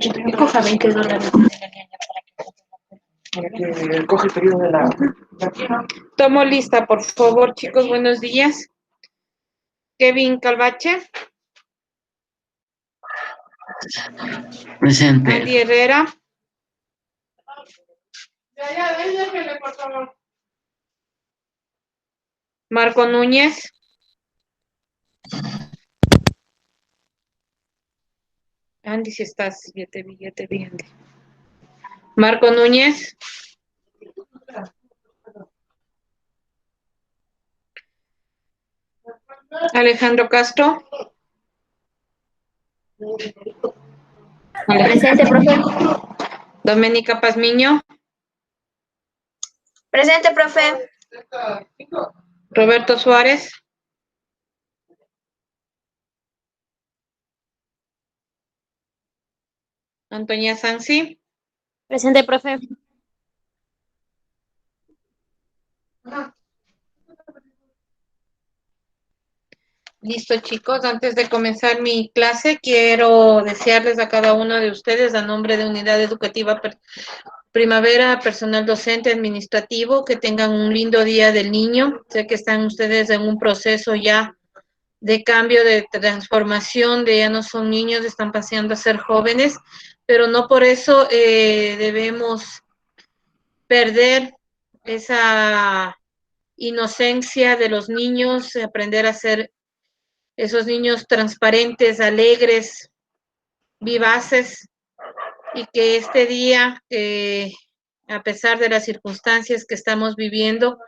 Que coja $20 para que coge el periodo de la... Tomo lista, por favor, chicos. Buenos días. Kevin Calvache. Presente. Andy Herrera. Déjeme, por favor. Marco Núñez. Andy, si estás, ya te vi, Andy. Marco Núñez. Alejandro Castro. Presente, profe. Doménica Pazmiño. Presente, profe. Roberto Suárez. Antonia Sansi. Presente, profe. Listo, chicos. Antes de comenzar mi clase, quiero desearles a cada uno de ustedes, a nombre de Unidad Educativa Primavera, personal docente, administrativo, que tengan un lindo día del niño. Sé que están ustedes en un proceso ya de cambio, de transformación, de ya no son niños, están pasando a ser jóvenes, pero no por eso debemos perder esa inocencia de los niños, aprender a ser esos niños transparentes, alegres, vivaces, y que este día, a pesar de las circunstancias que estamos viviendo,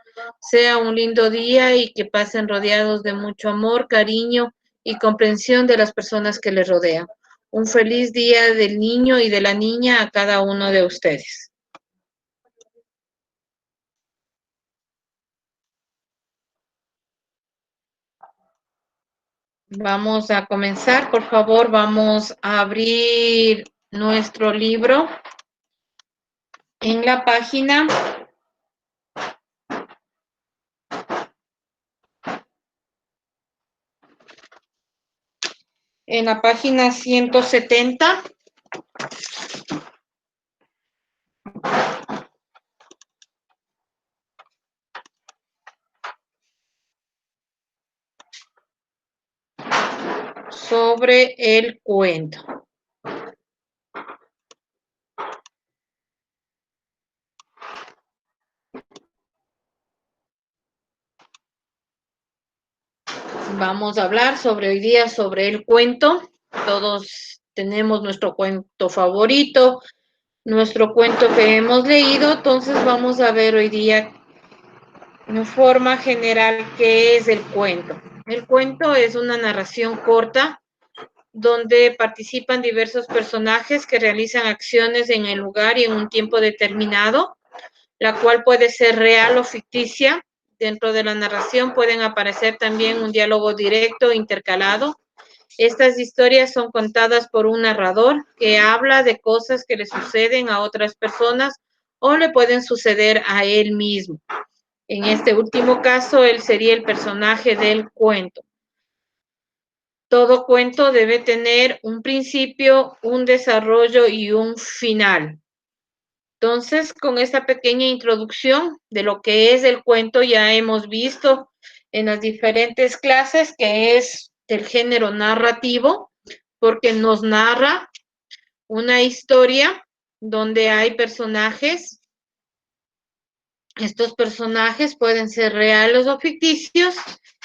sea un lindo día y que pasen rodeados de mucho amor, cariño y comprensión de las personas que les rodean. Un feliz día del niño y de la niña a cada uno de ustedes. Vamos a comenzar, por favor, vamos a abrir nuestro libro en la página 170. Sobre el cuento. Vamos a hablar hoy día sobre el cuento. Todos tenemos nuestro cuento favorito, nuestro cuento que hemos leído, entonces vamos a ver hoy día en forma general qué es el cuento. El cuento es una narración corta donde participan diversos personajes que realizan acciones en el lugar y en un tiempo determinado, la cual puede ser real o ficticia. Dentro de la narración pueden aparecer también un diálogo directo intercalado. Estas historias son contadas por un narrador que habla de cosas que le suceden a otras personas o le pueden suceder a él mismo. En este último caso, él sería el personaje del cuento. Todo cuento debe tener un principio, un desarrollo y un final. Entonces, con esta pequeña introducción de lo que es el cuento, ya hemos visto en las diferentes clases que es del género narrativo, porque nos narra una historia donde hay personajes. Estos personajes pueden ser reales o ficticios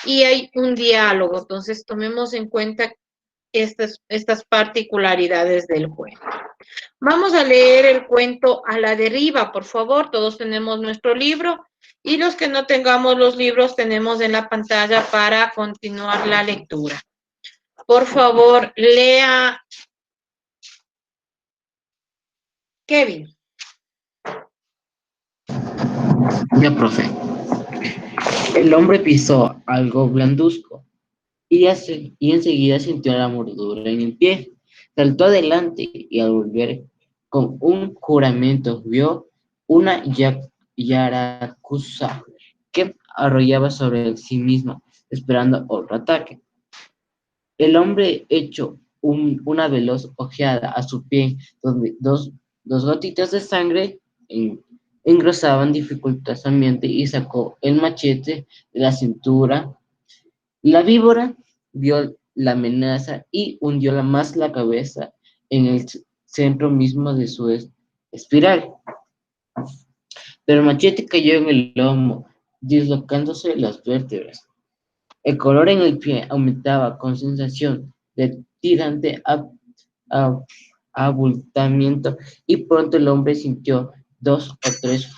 y hay un diálogo. Entonces, tomemos en cuenta estas particularidades del cuento. Vamos a leer el cuento a la deriva, por favor. Todos tenemos nuestro libro y los que no tengamos los libros tenemos en la pantalla para continuar la lectura. Por favor, lea Kevin. Ya, profe. El hombre pisó algo blanduzco y enseguida sintió la mordedura en el pie. Saltó adelante y al volver con un juramento vio una yaracuza que arrollaba sobre sí mismo, esperando otro ataque. El hombre hecho una veloz ojeada a su pie, donde dos gotitas de sangre engrosaban dificultosamente, y sacó el machete de la cintura. La víbora vio la amenaza y hundió más la cabeza en el centro mismo de su espiral. Pero el machete cayó en el lomo, dislocándose las vértebras. El color en el pie aumentaba con sensación de tirante abultamiento, y pronto el hombre sintió dos o tres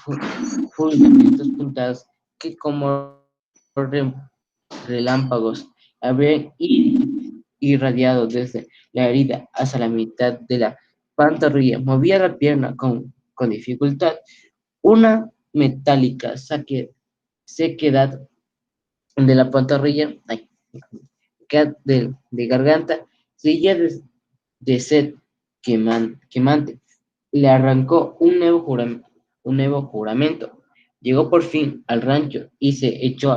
fulgamentos puntados que, como relámpagos, habían irradiado desde la herida hasta la mitad de la pantorrilla. Movía la pierna con dificultad. Una metálica sequedad de la pantorrilla, de garganta, seguía de sed quemante. Le arrancó un nuevo juramento. Llegó por fin al rancho y se echó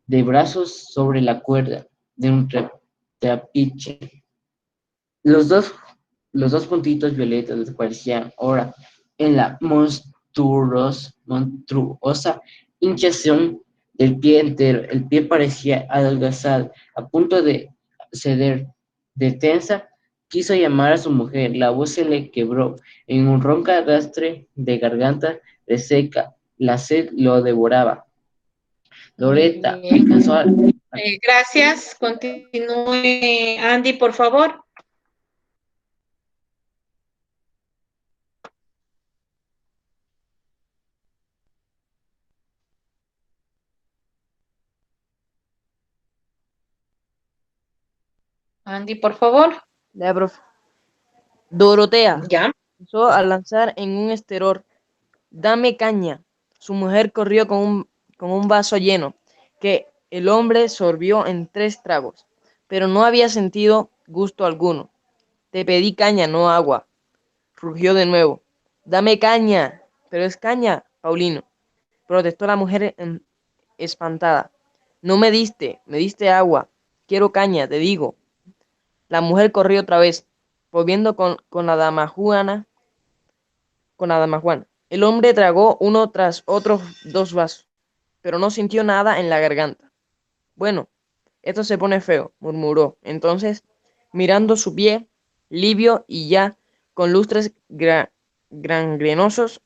de brazos sobre la cuerda de un trapiche. Los dos, los dos puntitos violetas desaparecían ahora en la monstruosa hinchazón del pie entero. El pie parecía adelgazar, a punto de ceder. De tensa, quiso llamar a su mujer. La voz se le quebró en un ronco arrastre de garganta reseca. La sed lo devoraba. Loretta alcanzó a... Gracias. Continúe, Andy, por favor. Andy, por favor. Ya, profe. Dorotea Ya. empezó a lanzar en un estertor. Dame caña. Su mujer corrió con un vaso lleno, que el hombre sorbió en 3 tragos, pero no había sentido gusto alguno. Te pedí caña, no agua. Rugió de nuevo. Dame caña. Pero es caña, Paulino, protestó la mujer espantada. No me diste agua. Quiero caña, te digo. La mujer corrió otra vez, volviendo con la dama Juana, con la dama Juana. El hombre tragó uno tras otro 2 vasos, pero no sintió nada en la garganta. Bueno, esto se pone feo, murmuró. Entonces, mirando su pie, libio y ya con lustres gangrenosos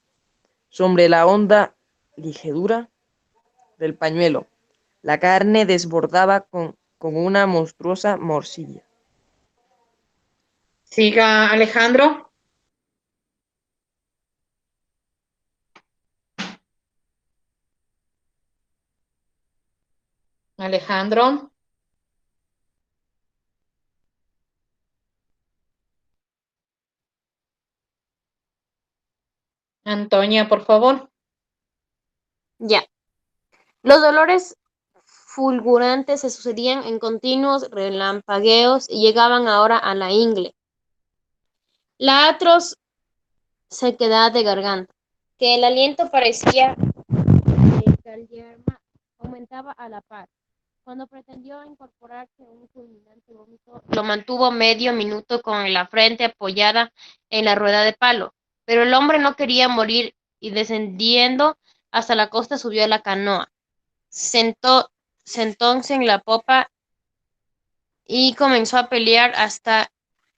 sobre la honda ligadura del pañuelo, la carne desbordaba con una monstruosa morcilla. Siga, Alejandro. Alejandro. Antonia, por favor. Ya. Los dolores fulgurantes se sucedían en continuos relampagueos y llegaban ahora a la ingle. La atroz sequedad de garganta, que el aliento parecía caldear más, aumentaba a la par. Cuando pretendió incorporarse un fulminante vómito, lo mantuvo medio minuto con la frente apoyada en la rueda de palo. Pero el hombre no quería morir y, descendiendo hasta la costa, subió a la canoa. Sentóse en la popa y comenzó a pelear hasta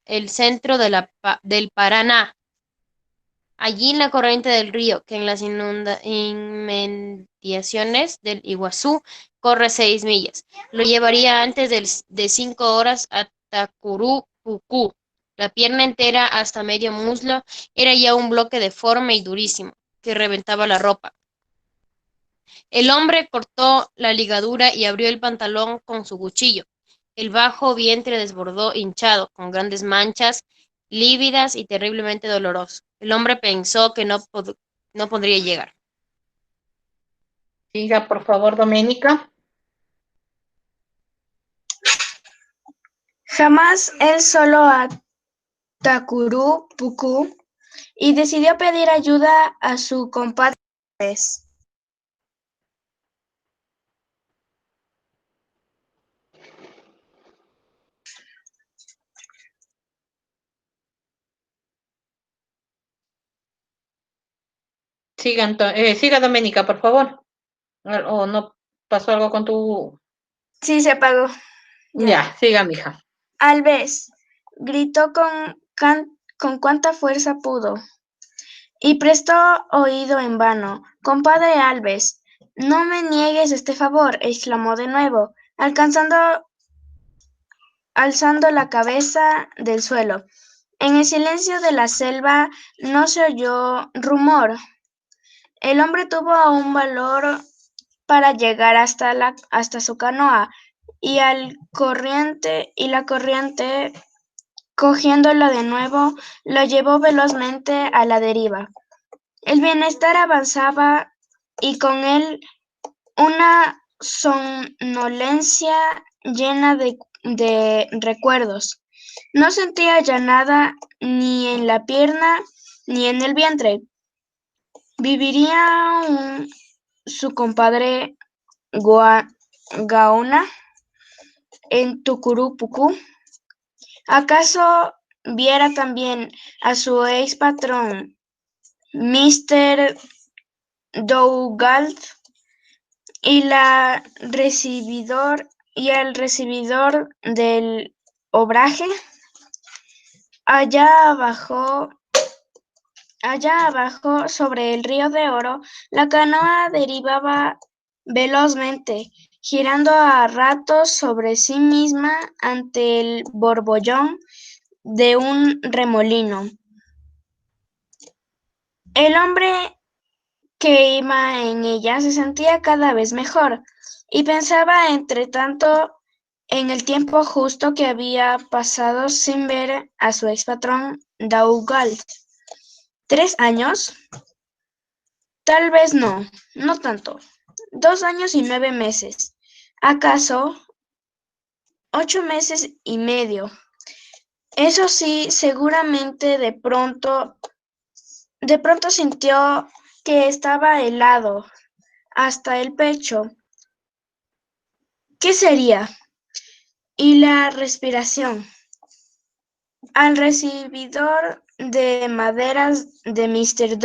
el centro del Paraná. Allí en la corriente del río, que en las inmediaciones del Iguazú corre 6 millas. Lo llevaría antes de 5 horas a Tacurupucú. La pierna entera hasta medio muslo era ya un bloque deforme y durísimo, que reventaba la ropa. El hombre cortó la ligadura y abrió el pantalón con su cuchillo. El bajo vientre desbordó, hinchado, con grandes manchas, lívidas y terriblemente doloroso. El hombre pensó que no podría llegar. Siga, por favor, Doménica. Jamás él solo a Tacurupucú y decidió pedir ayuda a su compadre. Siga Doménica, por favor. ¿O no pasó algo con tu...? Sí, se apagó. Ya, siga, mija. Alves gritó con cuanta fuerza pudo y prestó oído en vano. Compadre Alves, no me niegues este favor, exclamó de nuevo, alzando la cabeza del suelo. En el silencio de la selva no se oyó rumor. El hombre tuvo aún valor para llegar hasta su canoa y la corriente, cogiéndolo de nuevo, lo llevó velozmente a la deriva. El bienestar avanzaba y con él una somnolencia llena de recuerdos. No sentía ya nada ni en la pierna ni en el vientre. ¿Viviría su compadre Gaona en Tucurupucú? ¿Acaso viera también a su ex patrón, Mr. Dougal, y el recibidor del obraje? Allá abajo, sobre el río de Oro, la canoa derivaba velozmente, girando a ratos sobre sí misma ante el borbollón de un remolino. El hombre que iba en ella se sentía cada vez mejor y pensaba entre tanto en el tiempo justo que había pasado sin ver a su ex patrón Dougal. 3 años, tal vez no tanto. 2 años y 9 meses, acaso 8 meses y medio. Eso sí, seguramente de pronto sintió que estaba helado hasta el pecho. ¿Qué sería? Y la respiración. Al recibidor de maderas de Mr.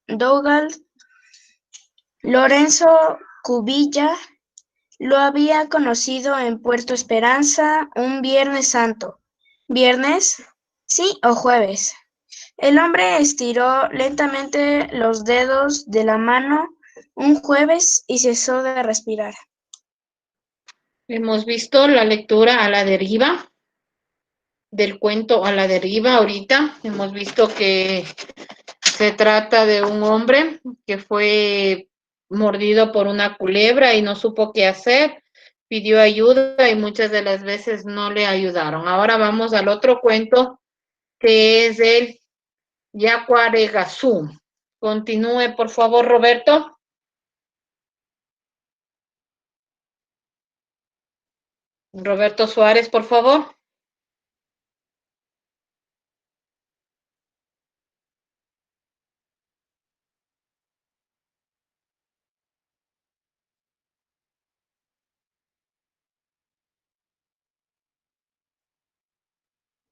Dougal, Lorenzo Cubilla, lo había conocido en Puerto Esperanza un Viernes Santo. ¿Viernes? Sí, o jueves. El hombre estiró lentamente los dedos de la mano un jueves y cesó de respirar. Hemos visto la lectura a la deriva, del cuento a la deriva ahorita. Hemos visto que se trata de un hombre que fue mordido por una culebra y no supo qué hacer, pidió ayuda y muchas de las veces no le ayudaron. Ahora vamos al otro cuento que es el Yacuaregazú. Continúe, por favor, Roberto. Roberto Suárez, por favor.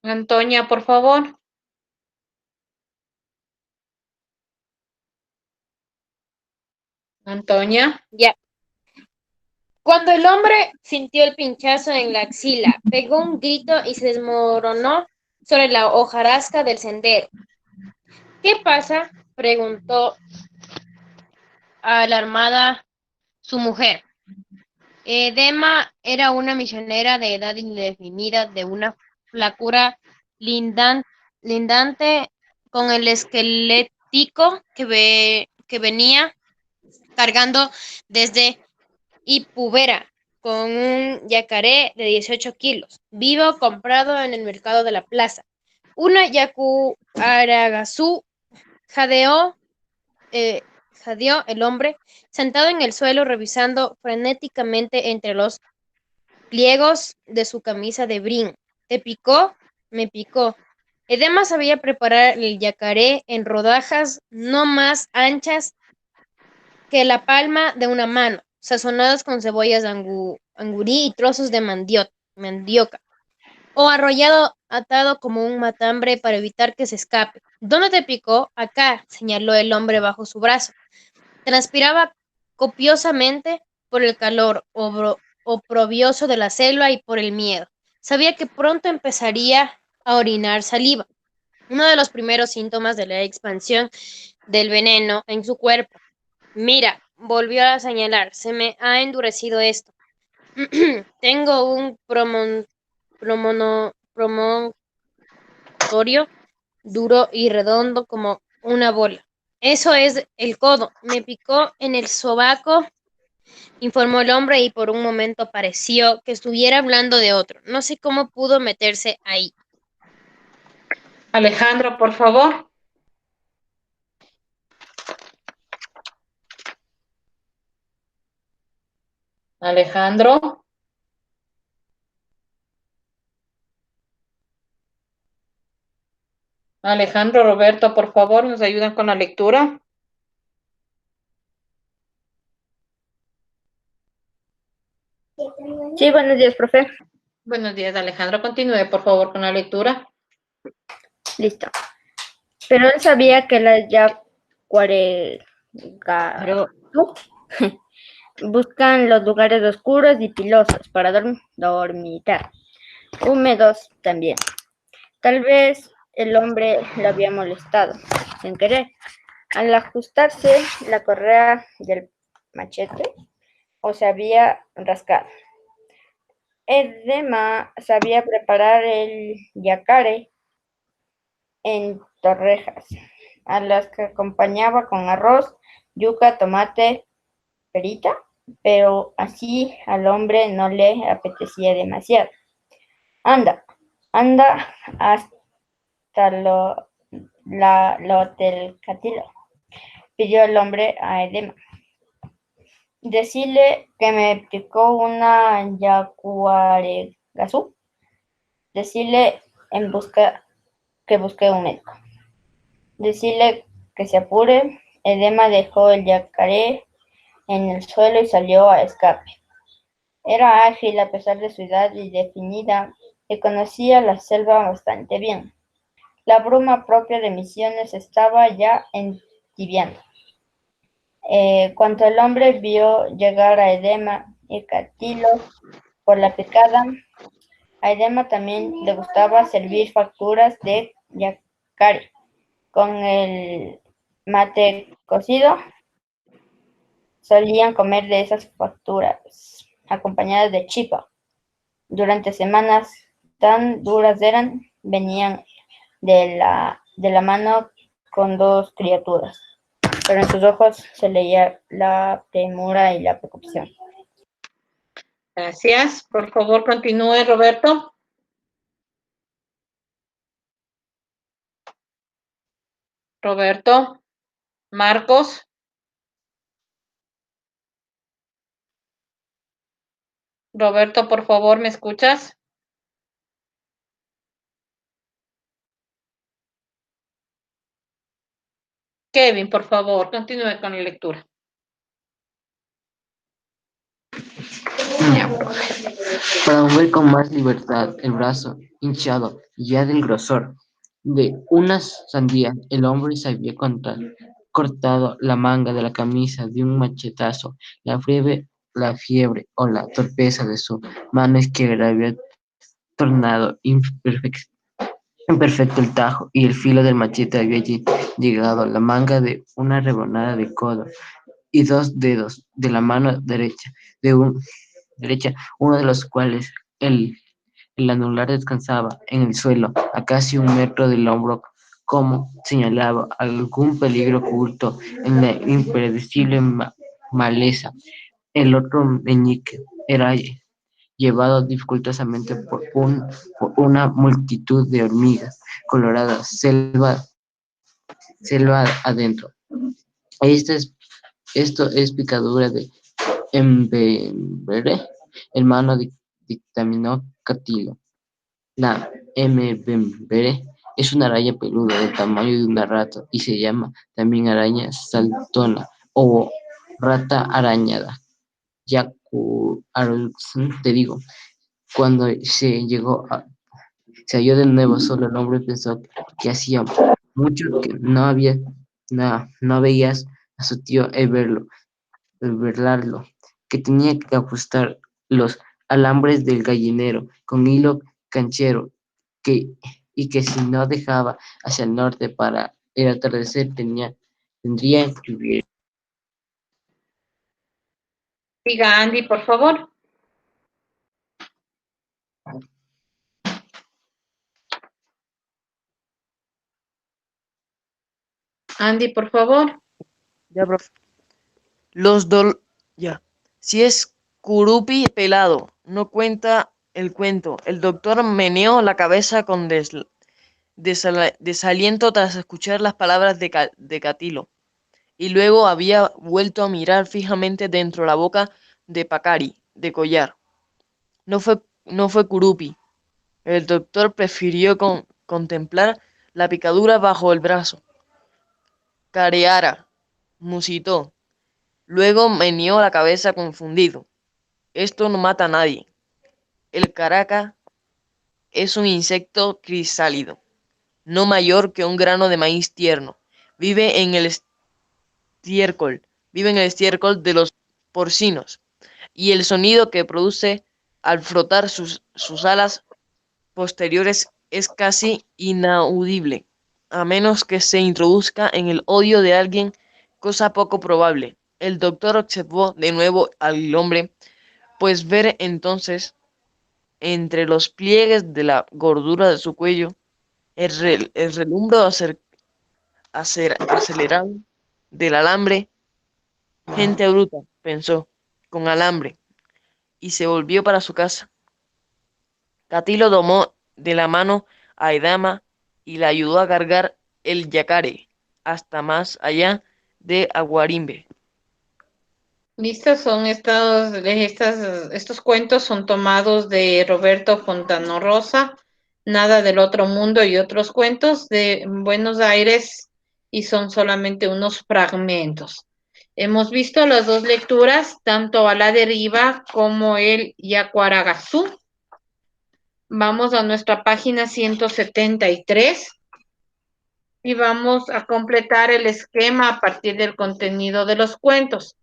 Antonia, por favor. Antonia. Ya. Cuando el hombre sintió el pinchazo en la axila, pegó un grito y se desmoronó sobre la hojarasca del sendero. ¿Qué pasa?, preguntó alarmada su mujer. Dema era una misionera de edad indefinida, de una flacura lindante, con el esquelético que venía cargando desde Ipubera, con un yacaré de 18 kilos, vivo, comprado en el mercado de la plaza. Una Yacuaragazú jadeó el hombre, sentado en el suelo, revisando frenéticamente entre los pliegos de su camisa de brin. ¿Te picó? Me picó. Edema sabía preparar el yacaré en rodajas no más anchas que la palma de una mano, sazonadas con cebollas angurí y trozos de mandioca. o arrollado, atado como un matambre para evitar que se escape. ¿Dónde te picó? Acá, señaló el hombre bajo su brazo. Transpiraba copiosamente por el calor oprobioso de la selva y por el miedo. Sabía que pronto empezaría a orinar saliva, uno de los primeros síntomas de la expansión del veneno en su cuerpo. Mira, volvió a señalar, se me ha endurecido esto. Tengo un promontorio duro y redondo como una bola. Eso es el codo. Me picó en el sobaco, informó el hombre, y por un momento pareció que estuviera hablando de otro. No sé cómo pudo meterse ahí. Alejandro, por favor. Alejandro. Alejandro, Roberto, por favor, ¿nos ayudan con la lectura? Sí, buenos días, profe. Buenos días, Alejandro. Continúe, por favor, con la lectura. Listo. Pero él sabía que las yaguaregaru buscan los lugares oscuros y pilosos para dormitar, húmedos también. Tal vez el hombre lo había molestado, sin querer, al ajustarse la correa del machete o se había rascado. Edema sabía preparar el yacare en torrejas, a las que acompañaba con arroz, yuca, tomate, perita, pero así al hombre no le apetecía demasiado. Anda, anda hasta lo del catilo, pidió el hombre a Edema. Decirle que me picó una yaguaregasú. Decirle que busque un médico. Decirle que se apure. Edema dejó el yacaré en el suelo y salió a escape. Era ágil a pesar de su edad indefinida y conocía la selva bastante bien. La bruma propia de Misiones estaba ya entibiando. Cuando el hombre vio llegar a Edema y Catilo por la picada, a Edema también le gustaba servir facturas de yacare con el mate cocido. Solían comer de esas facturas, acompañadas de chipa. Durante semanas tan duras eran, venían de la mano con dos criaturas, pero en sus ojos se leía la premura y la preocupación. Gracias. Por favor, continúe, Roberto. Roberto. Marcos. Roberto, por favor, ¿me escuchas? Kevin, por favor, continúe con la lectura. Ya, profe. Para mover con más libertad el brazo hinchado ya del grosor de unas sandías, el hombre se había cortado la manga de la camisa de un machetazo. La fiebre o la torpeza de su mano izquierda había tornado imperfecto el tajo, y el filo del machete había llegado a la manga de una rebanada de codo y dos dedos de la mano derecha, uno de los cuales el anular descansaba en el suelo, a casi 1 metro del hombro, como señalaba algún peligro oculto en la impredecible maleza. El otro meñique era llevado dificultosamente por una multitud de hormigas coloradas, selva adentro. Esta es, esto es picadura de Mbembere, hermano dictaminó Catilo. La Mbembere es una araña peluda del tamaño de una rata y se llama también araña saltona o rata arañada. Te digo, cuando se llegó Se halló de nuevo solo. El hombre pensó que hacía mucho que no veías a su tío Everardo, que tenía que ajustar los alambres del gallinero con hilo canchero, y que si no dejaba hacia el norte para el atardecer tendría que huir. Diga Andy, por favor. Andy, por favor. Ya, profe. Ya. Si es Curupi pelado, no cuenta el cuento. El doctor meneó la cabeza con desaliento tras escuchar las palabras de Catilo, y luego había vuelto a mirar fijamente dentro la boca de Pacari, de Collar. No fue Curupi. El doctor prefirió contemplar la picadura bajo el brazo. Careara, musitó. Luego meneó la cabeza confundido. Esto no mata a nadie. El caraca es un insecto crisálido, no mayor que un grano de maíz tierno. Vive en el estiércol, vive en el estiércol de los porcinos, y el sonido que produce al frotar sus alas posteriores es casi inaudible, a menos que se introduzca en el oído de alguien, cosa poco probable. El doctor observó de nuevo al hombre, pues ver entonces entre los pliegues de la gordura de su cuello el relumbro acelerado del alambre. Gente bruta, pensó, con alambre, y se volvió para su casa. Catilo tomó de la mano a Edama y la ayudó a cargar el yacare hasta más allá de Aguarimbe. Estos cuentos son tomados de Roberto Fontana Rosa, Nada del Otro Mundo y otros cuentos de Buenos Aires, y son solamente unos fragmentos. Hemos visto las dos lecturas, tanto a la deriva como el Yacuaragazú. Vamos a nuestra página 173 y vamos a completar el esquema a partir del contenido de los cuentos.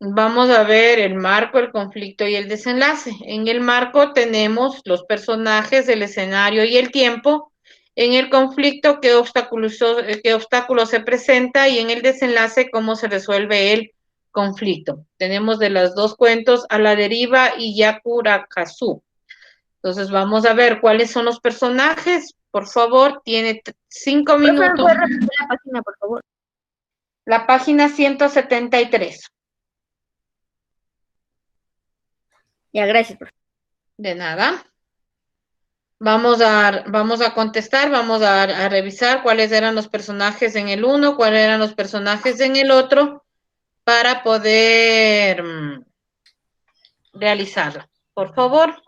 Vamos a ver el marco, el conflicto y el desenlace. En el marco tenemos los personajes, el escenario y el tiempo. En el conflicto, qué obstáculo se presenta, y en el desenlace, cómo se resuelve el conflicto. Tenemos de los dos cuentos A la deriva y Yakurakazu. Entonces vamos a ver cuáles son los personajes. Por favor, tiene 5 Profe, ¿me minutos. puede repetir la página, por favor? La página 173. Ya, gracias, profe. De nada. Vamos a contestar, vamos a revisar cuáles eran los personajes en el uno, cuáles eran los personajes en el otro, para poder realizarlo. Por favor.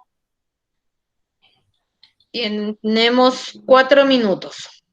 Tenemos 4 minutos.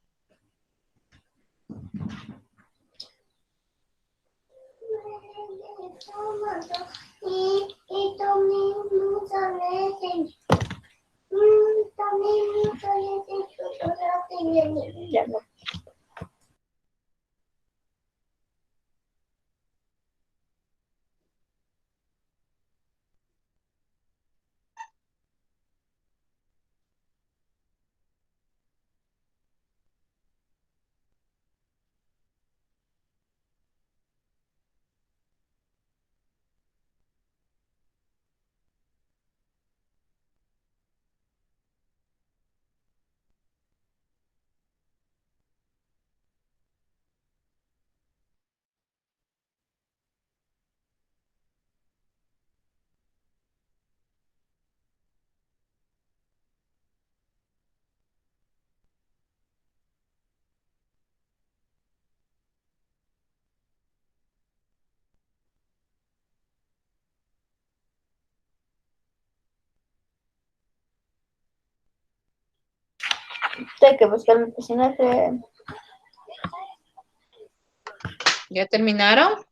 Hay que buscar el personaje. ¿Ya terminaron?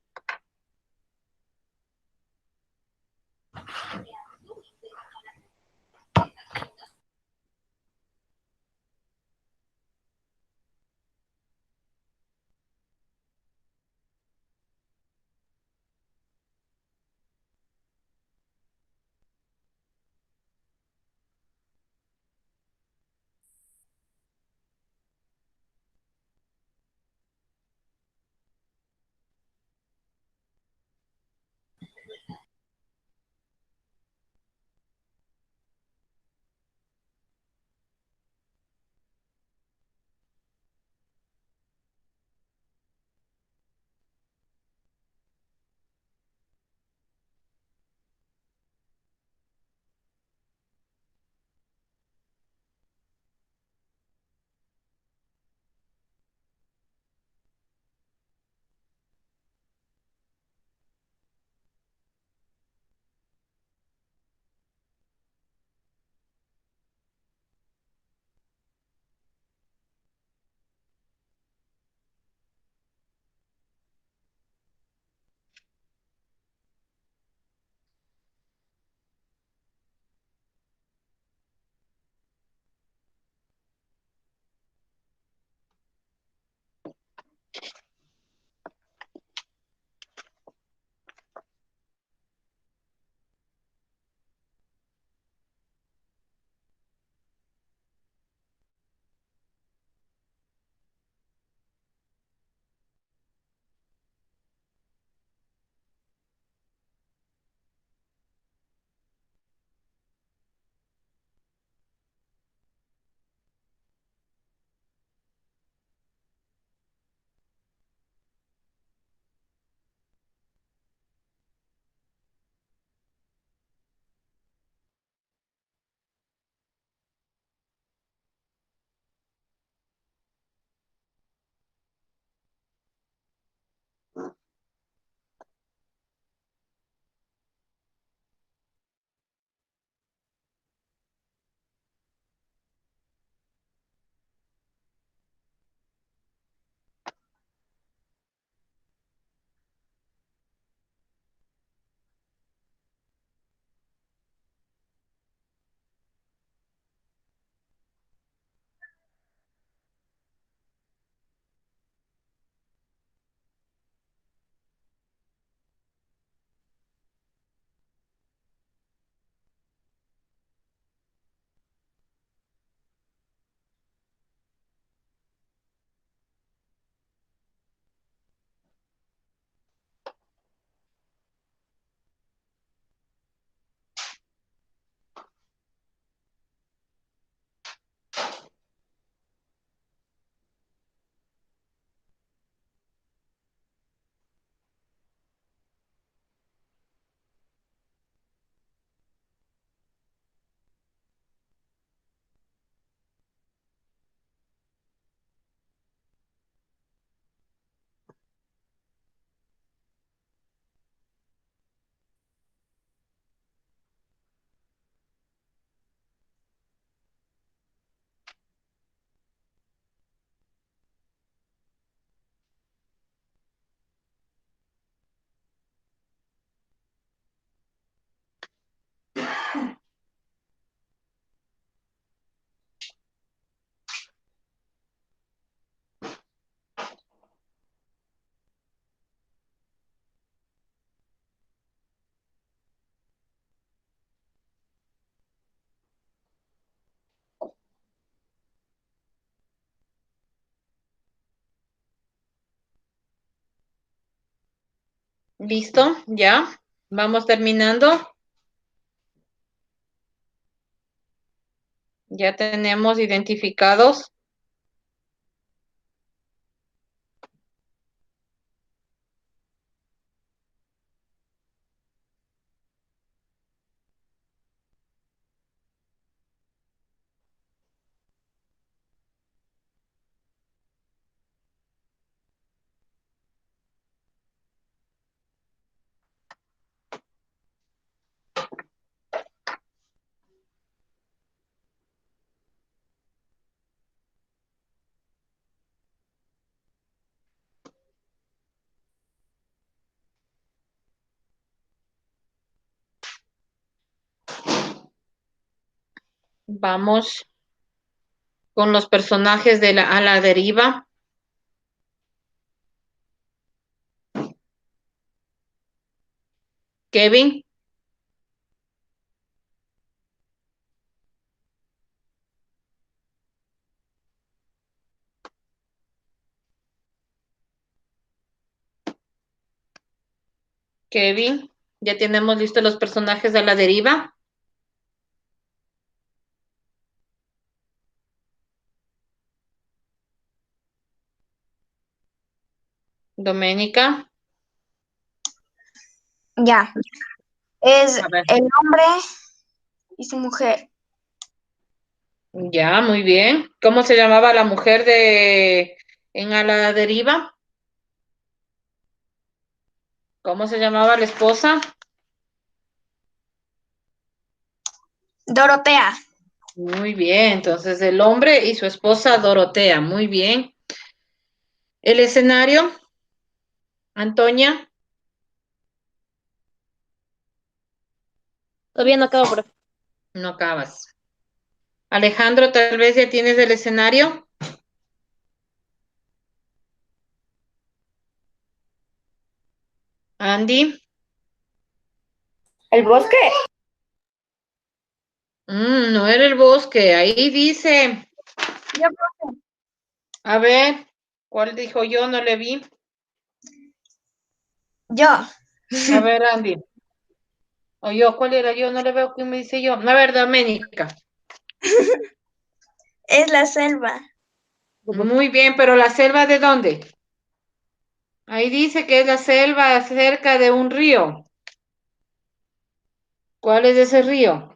¿Listo? ¿Ya? Vamos terminando. Ya tenemos identificados. Vamos con los personajes de A la Deriva. Kevin. Kevin. Ya tenemos listos los personajes de A la Deriva. Doménica. Ya. Es A ver. el hombre y su mujer. Ya, muy bien. ¿Cómo se llamaba la mujer de en A la Deriva? ¿Cómo se llamaba la esposa? Dorotea. Muy bien. Entonces, el hombre y su esposa Dorotea. Muy bien. El escenario, Antonia. Todavía no acabo, profe. No acabas. Alejandro, tal vez ya tienes el escenario. Andy. ¿El bosque? No era el bosque. Ahí dice. Yo, profe. A ver, ¿cuál dijo yo? No le vi. Yo. A ver, Andy. O yo, ¿cuál era yo? No le veo quién me dice yo. A ver, Doménica. Es la selva. Muy bien, pero ¿la selva de dónde? Ahí dice que es la selva cerca de un río. ¿Cuál es ese río?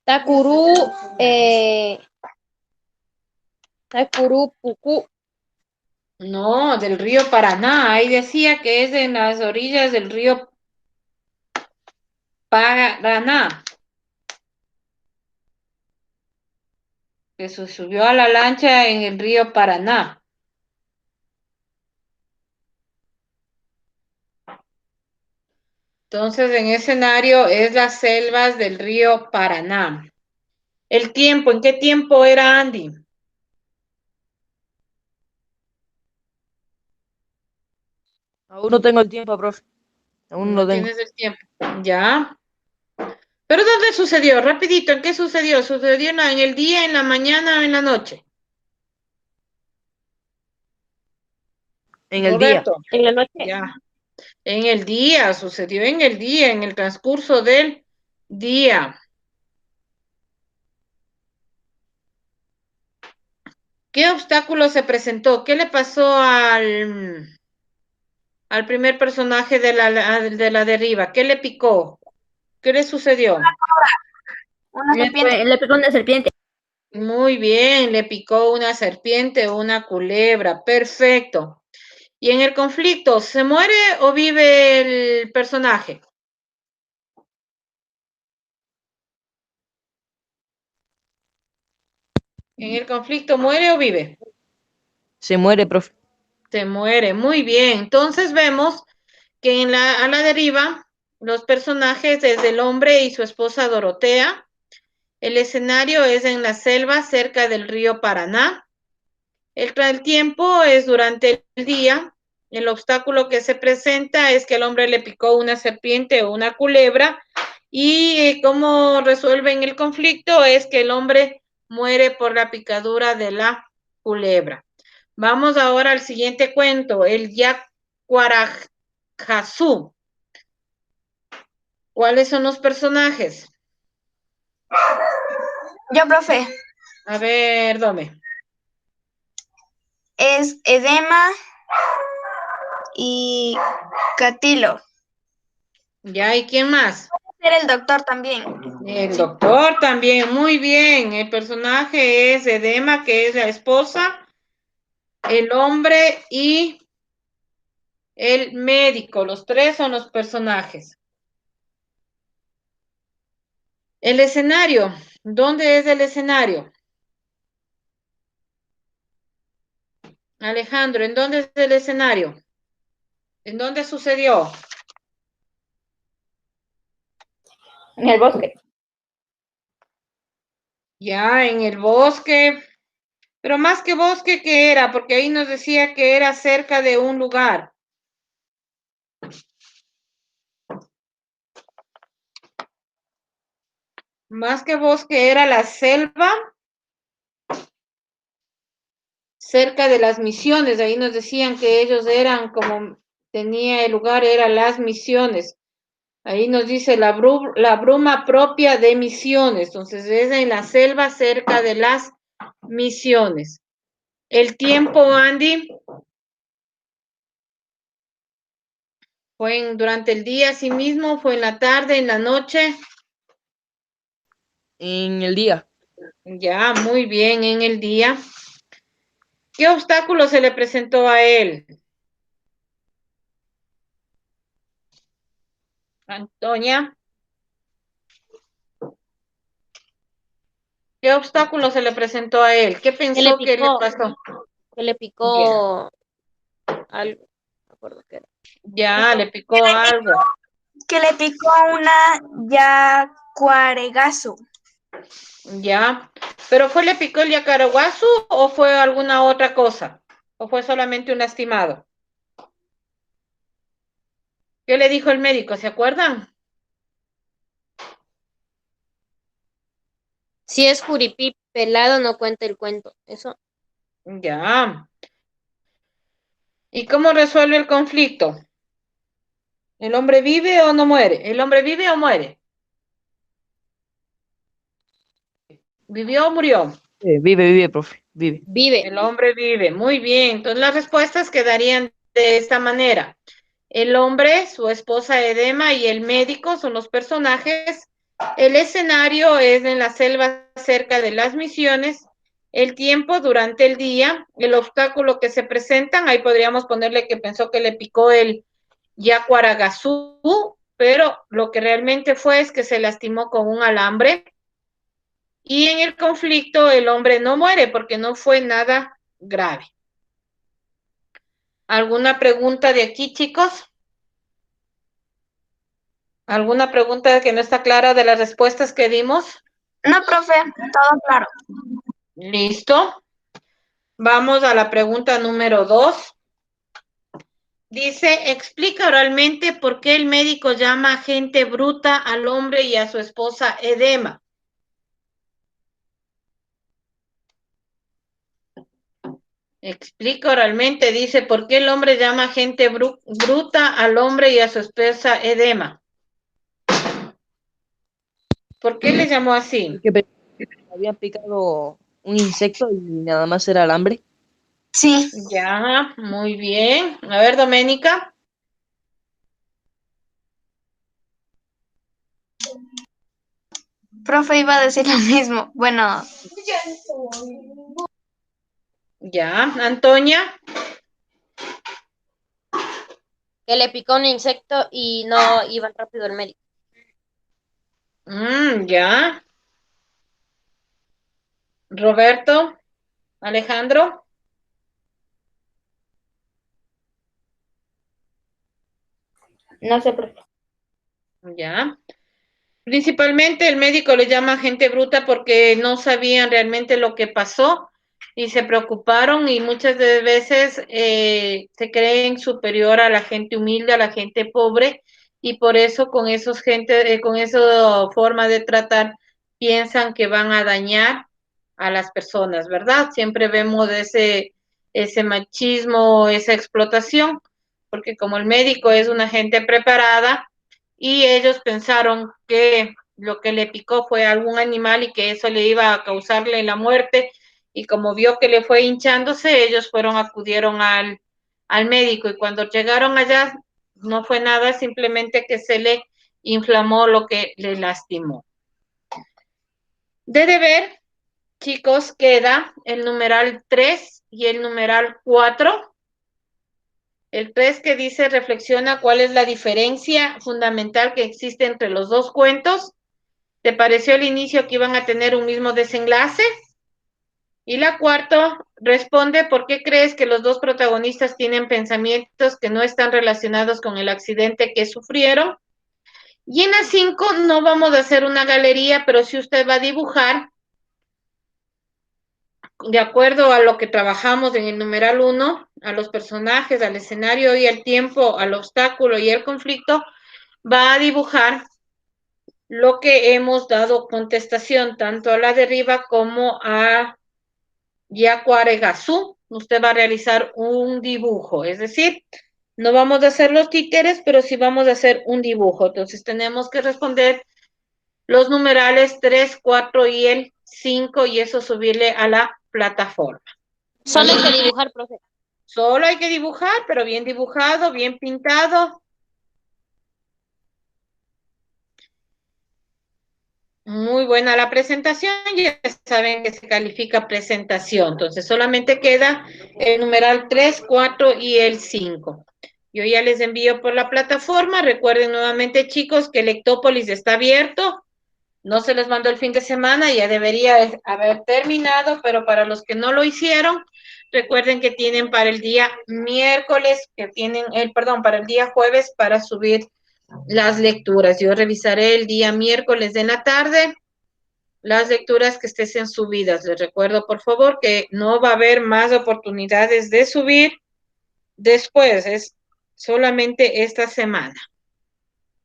Takuru, Tacurupucú. No, del río Paraná. Ahí decía que es en las orillas del río Paraná. Que se subió a la lancha en el río Paraná. Entonces, en escenario es las selvas del río Paraná. El tiempo, ¿en qué tiempo era Andy? Aún no tengo el tiempo, profe. Aún no No lo tengo. tienes el tiempo. Ya. ¿Pero dónde sucedió? Rapidito, ¿en qué sucedió? ¿Sucedió en el día, en la mañana o en la noche? En el día. Roberto. En la noche. Ya. En el día, sucedió en el día, en el transcurso del día. ¿Qué obstáculo se presentó? ¿Qué le pasó al primer personaje de la deriva? ¿Qué le picó? ¿Qué le sucedió? Una serpiente. Le pegó una serpiente. Muy bien, le picó una serpiente o una culebra. Perfecto. ¿Y en el conflicto, se muere o vive el personaje? ¿En el conflicto muere o vive? Se muere, profe. Se muere. Muy bien. Entonces vemos que a la deriva Los personajes es el hombre y su esposa Dorotea. El escenario es en la selva cerca del río Paraná. El tiempo es durante el día. El obstáculo que se presenta es que el hombre le picó una serpiente o una culebra y cómo resuelven el conflicto es que el hombre muere por la picadura de la culebra. Vamos ahora al siguiente cuento, el Yacuarajazú. ¿Cuáles son los personajes? Yo, profe, A ver, Dome. es Edema y Catilo. Ya, ¿y quién más? Era el doctor también. El doctor también, muy bien. El personaje es Edema, que es la esposa, el hombre y el médico. Los tres son los personajes. El escenario. ¿Dónde es el escenario? Alejandro, ¿en dónde es el escenario? ¿En dónde sucedió? En el bosque. Ya, en el bosque. Pero más que bosque, ¿qué era? Porque ahí nos decía que era cerca de un lugar. Más que bosque era la selva, cerca de las misiones. Ahí nos decían que ellos eran como, tenía el lugar, eran las misiones. Ahí nos dice la bruma propia de misiones. Entonces es en la selva cerca de las misiones. El tiempo, Andy, fue durante el día, sí mismo, fue en la tarde, en la noche. En el día. Ya, muy bien, en el día. ¿Qué obstáculo se le presentó a él? Antonia. ¿Qué obstáculo se le presentó a él? ¿Qué pensó que le pasó? Que le Ya, picó algo, no me acuerdo qué era. ya, le picó algo. Que le picó una yacuaregazo. Ya. ¿Pero le picó el yacaraguazo o fue alguna otra cosa? ¿O fue solamente un lastimado? ¿Qué le dijo el médico? ¿Se acuerdan? Si es juripí pelado, no cuenta el cuento. Eso. Ya. ¿Y cómo resuelve el conflicto? ¿El hombre vive o no muere? ¿El hombre vive o muere? ¿Vivió o murió? Vive, profe, vive. Vive. El hombre vive. Muy bien. Entonces las respuestas quedarían de esta manera. El hombre, su esposa Edema y el médico son los personajes. El escenario es en la selva cerca de las misiones. El tiempo durante el día, el obstáculo que se presentan, ahí podríamos ponerle que pensó que le picó el yacuaragazú, pero lo que realmente fue es que se lastimó con un alambre. Y en el conflicto el hombre no muere porque no fue nada grave. ¿Alguna pregunta de aquí, chicos? ¿Alguna pregunta que no está clara de las respuestas que dimos? No, profe, todo claro. Listo. Vamos a la pregunta número 2. Dice, explica oralmente por qué el médico llama gente bruta al hombre y a su esposa Edema. Explica oralmente, dice, por qué el hombre llama gente bruta al hombre y a su esposa Edema. ¿Por qué le llamó así? Es que habían picado un insecto y nada más era alambre. Sí, Ya, muy bien. A ver, Doménica. profe, iba a decir lo mismo. Bueno, Ya, Antonia. Que le picó un insecto y no iba rápido el médico. Ya. Roberto, Alejandro. No sé, profe. Ya. Principalmente el médico le llama gente bruta porque no sabían realmente lo que pasó y se preocuparon y muchas de veces se creen superior a la gente humilde, a la gente pobre y por eso con esos gente, con esa forma de tratar piensan que van a dañar a las personas, ¿verdad? Siempre vemos ese machismo, esa explotación, porque como el médico es una gente preparada, y ellos pensaron que lo que le picó fue algún animal y que eso le iba a causarle la muerte y como vio que le fue hinchándose, ellos acudieron al médico y cuando llegaron allá no fue nada, simplemente que se le inflamó lo que le lastimó. De deber, chicos, queda el numeral 3 y el numeral 4. El 3 que dice reflexiona cuál es la diferencia fundamental que existe entre los dos cuentos. ¿Te pareció al inicio que iban a tener un mismo desenlace? Y la 4 responde por qué crees que los dos protagonistas tienen pensamientos que no están relacionados con el accidente que sufrieron. Y en la 5 no vamos a hacer una galería, pero si usted va a dibujar, de acuerdo a lo que trabajamos en el numeral 1, a los personajes, al escenario y al tiempo, al obstáculo y el conflicto, va a dibujar lo que hemos dado contestación, tanto a la de arriba como a Yacuaregazú. Usted va a realizar un dibujo, es decir, no vamos a hacer los títeres, pero sí vamos a hacer un dibujo. Entonces tenemos que responder los numerales 3, 4 y el 5 y eso subirle a la plataforma. Solo hay que dibujar, profe. Solo hay que dibujar, pero bien dibujado, bien pintado. Muy buena la presentación, ya saben que se califica presentación, entonces solamente queda el numeral 3, 4 y el 5. Yo ya les envío por la plataforma, recuerden nuevamente chicos que Lectópolis está abierto, no se les mandó el fin de semana, ya debería haber terminado, pero para los que no lo hicieron, recuerden que tienen para el día miércoles, para el día jueves para subir las lecturas. Yo revisaré el día miércoles de la tarde las lecturas que estén subidas. Les recuerdo, por favor, que no va a haber más oportunidades de subir después, es solamente esta semana.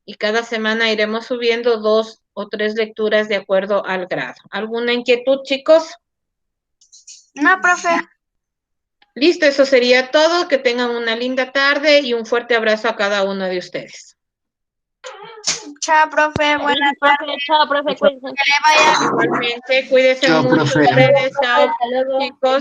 Y cada semana iremos subiendo 2 o 3 lecturas de acuerdo al grado. ¿Alguna inquietud, chicos? No, profe. Listo, eso sería todo. Que tengan una linda tarde y un fuerte abrazo a cada uno de ustedes. Chao, profe. Buenas tardes. Chao, profe. Cuídense. Que le vaya Igualmente, cuídense Chao, mucho profe. ustedes. Chao, Hasta luego. chicos.